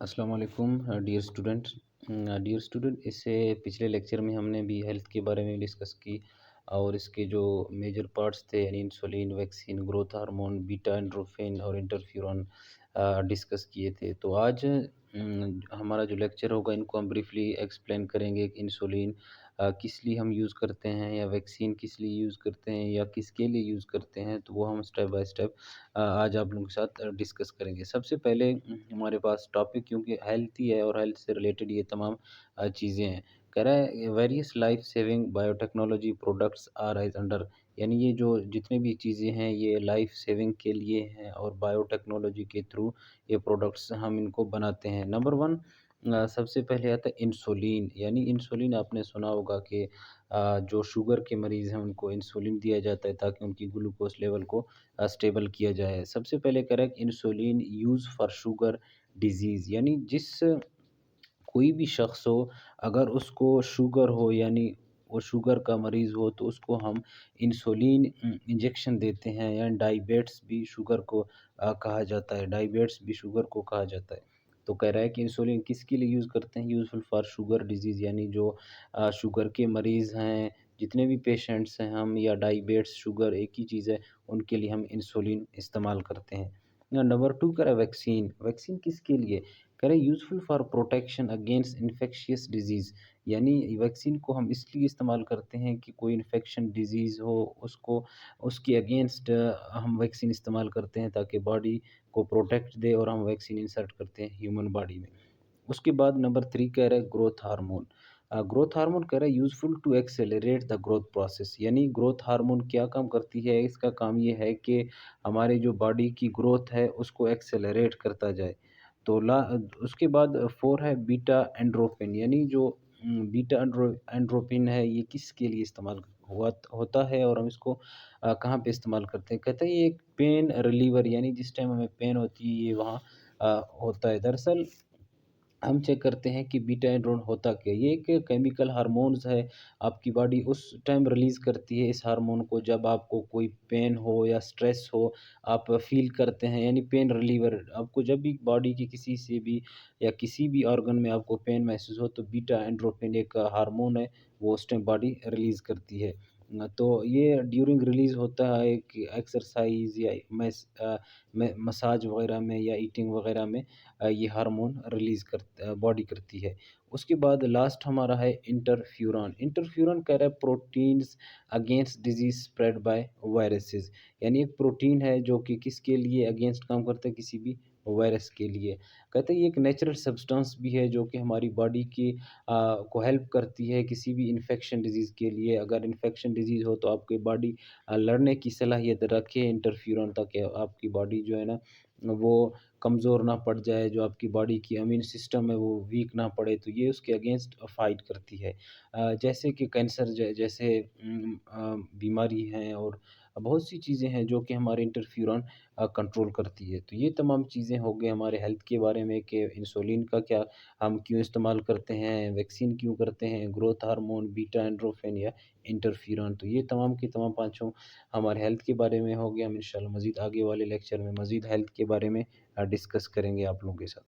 अस्सलाम वालेकुम dear student इससे पिछले लेक्चर में हमने भी हेल्थ के बारे में डिस्कस की और इसके जो मेजर पार्ट्स थे यानी insulin, vaccine, growth hormone, beta endorphin और इंटरफ्यूरॉन डिस्कस किए थे। तो आज हमारा जो लेक्चर होगा इनको हम ब्रीफली एक्सप्लेन करेंगे कि इंसुलिन किस लिए हम यूज़ करते हैं या वैक्सीन किस लिए यूज़ करते हैं या किसके लिए यूज़ करते हैं, तो वो हम स्टेप बाय स्टेप आज आप लोगों के साथ डिस्कस करेंगे। सबसे पहले हमारे पास टॉपिक क्योंकि हेल्थ ही है और हेल्थ से रिलेटेड ये तमाम चीज़ें हैं। कह रहा है various life saving biotechnology products are as under, यानी ये जो जितनी भी चीज़ें हैं ये लाइफ सेविंग के लिए हैं और बायोटेक्नोलॉजी के थ्रू ये प्रोडक्ट्स हम इनको बनाते हैं। नंबर 1 सबसे पहले आता है इंसुलिन, यानी इंसुलिन आपने सुना होगा कि जो शुगर के मरीज़ हैं उनको इंसुलिन दिया जाता है ताकि उनकी ग्लूकोज़ लेवल को स्टेबल किया जाए। सबसे पहले करें insulin use for sugar disease, यानी जिस कोई भी शख़्स हो अगर उसको शुगर हो यानी वो शुगर का मरीज़ हो तो उसको हम इंसुलिन इंजेक्शन देते हैं या डायबिट्स भी शुगर को कहा जाता है, डायबिट्स भी शुगर को कहा जाता है। तो कह रहा है कि इंसुलिन किसके लिए यूज़ करते हैं? यूज़फुल फॉर शुगर डिज़ीज़, यानी जो शुगर के मरीज़ हैं, जितने भी पेशेंट्स हैं हम या डायबिट्स, शुगर एक ही चीज़ है, उनके लिए हम इंसुलिन इस्तेमाल करते हैं। नंबर 2 कह रहा है वैक्सीन, वैक्सीन किसके लिए? कह रहे useful for protection against infectious disease, यानी वैक्सीन को हम इसलिए इस्तेमाल करते हैं कि कोई इन्फेक्शन डिजीज़ हो उसको उसके अगेंस्ट हम वैक्सीन इस्तेमाल करते हैं ताकि बॉडी को प्रोटेक्ट दे और हम वैक्सीन इंसर्ट करते हैं ह्यूमन बॉडी में। उसके बाद नंबर 3 कह रहा है ग्रोथ हार्मोन। ग्रोथ हार्मोन कह रहा है useful to accelerate the growth process, यानी ग्रोथ हार्मोन क्या काम करती है? इसका काम ये है कि हमारे जो बॉडी की ग्रोथ है उसको एक्सेलरेट करता जाए। तो उसके बाद 4 है बीटा एंड्रोफिन, यानी जो बीटा एंड्रोफिन है ये किसके लिए इस्तेमाल हुआ होता है और हम इसको कहाँ पे इस्तेमाल करते हैं? कहते हैं ये एक पेन रिलीवर, यानी जिस टाइम हमें पेन होती है ये वहाँ होता है। दरअसल हम चेक करते हैं कि बीटा एंड्रोन होता क्या है? ये एक केमिकल हार्मोन्स है, आपकी बॉडी उस टाइम रिलीज़ करती है इस हार्मोन को जब आपको कोई पेन हो या स्ट्रेस हो, आप फ़ील करते हैं, यानी पेन रिलीवर। आपको जब भी बॉडी के किसी से भी या किसी भी ऑर्गन में आपको पेन महसूस हो तो बीटा एंड्रोफिन एक हार्मोन है, वो उस टाइम बॉडी रिलीज़ करती है। तो ये ड्यूरिंग रिलीज़ होता है कि एक्सरसाइज़ या मसाज वगैरह में या ईटिंग वगैरह में ये हार्मोन रिलीज़ बॉडी करती है। उसके बाद लास्ट हमारा है इंटरफ्यूरॉन। इंटरफ्यूरॉन कह रहा है proteins against disease spread by viruses, यानी एक प्रोटीन है जो कि किसके लिए अगेंस्ट काम करता है? किसी भी वायरस के लिए। कहते हैं ये एक नेचुरल सब्सटेंस भी है जो कि हमारी बॉडी की को हेल्प करती है किसी भी इन्फेक्शन डिज़ीज़ के लिए। अगर इन्फेक्शन डिज़ीज़ हो तो आपकी बॉडी लड़ने की सलाहियत रखे इंटरफ्यूरॉन, ताकि आपकी बॉडी जो है ना वो कमज़ोर ना पड़ जाए, जो आपकी बॉडी की इम्यून सिस्टम है वो वीक ना पड़े, तो ये उसके अगेंस्ट फ़ाइट करती है। जैसे कि कैंसर जैसे बीमारी हैं और बहुत सी चीज़ें हैं जो कि हमारे इंटरफ्यूरॉन कंट्रोल करती है। तो ये तमाम चीज़ें हो गई हमारे हेल्थ के बारे में कि इंसुलिन का क्या हम क्यों इस्तेमाल करते हैं, वैक्सीन क्यों करते हैं, ग्रोथ हार्मोन, बीटा एंड्रोफिन या इंटरफ्यूरॉन। तो ये तमाम की तमाम पाँचों हमारे हेल्थ के बारे में हो गया। हम इंशाल्लाह मज़ीद आगे वाले लेक्चर में मज़ीद हेल्थ के बारे में डिस्कस करेंगे आप लोगों के साथ।